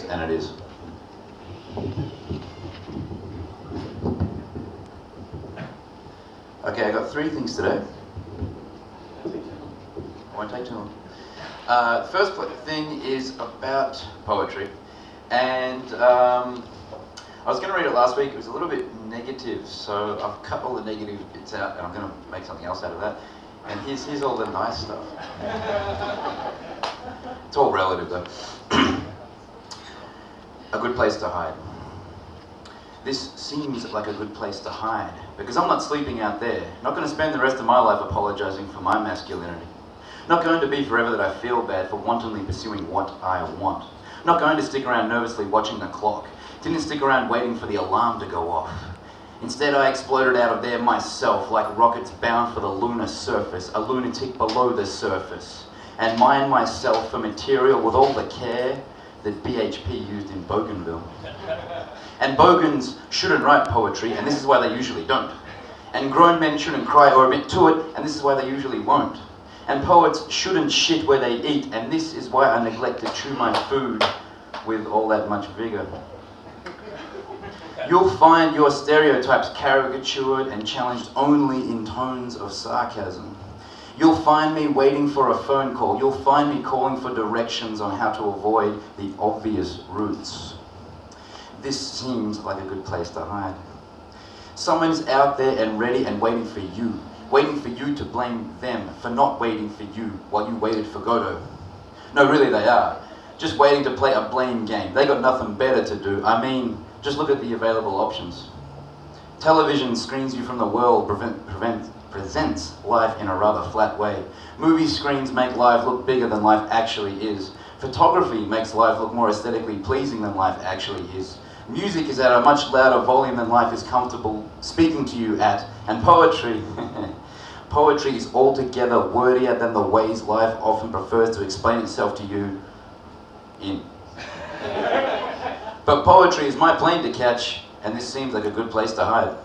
and it is. Okay, I got 3 things today. Won't take too long. First thing is about poetry, and I was going to read it last week. It was a little bit negative, so I've cut all the negative bits out, and I'm going to make something else out of that. And here's all the nice stuff. It's all relative, though. A good place to hide. This seems like a good place to hide, because I'm not sleeping out there. Not going to spend the rest of my life apologizing for my masculinity. Not going to be forever that I feel bad for wantonly pursuing what I want. Not going to stick around nervously watching the clock. Didn't stick around waiting for the alarm to go off. Instead, I exploded out of there myself, like rockets bound for the lunar surface, a lunatic below the surface, and mined myself for material with all the care that BHP used in Bougainville. And bogans shouldn't write poetry, and this is why they usually don't. And grown men shouldn't cry or admit to it, and this is why they usually won't. And poets shouldn't shit where they eat, and this is why I neglect to chew my food with all that much vigor. You'll find your stereotypes caricatured and challenged only in tones of sarcasm. You'll find me waiting for a phone call. You'll find me calling for directions on how to avoid the obvious routes. This seems like a good place to hide. Someone's out there and ready and waiting for you to blame them for not waiting for you while you waited for Godot. No, really they are. Just waiting to play a blame game. They got nothing better to do. I mean, just look at the available options. Television screens you from the world, presents life in a rather flat way. Movie screens make life look bigger than life actually is. Photography makes life look more aesthetically pleasing than life actually is. Music is at a much louder volume than life is comfortable speaking to you at. And poetry, poetry is altogether wordier than the ways life often prefers to explain itself to you in. But poetry is my plane to catch, and this seems like a good place to hide.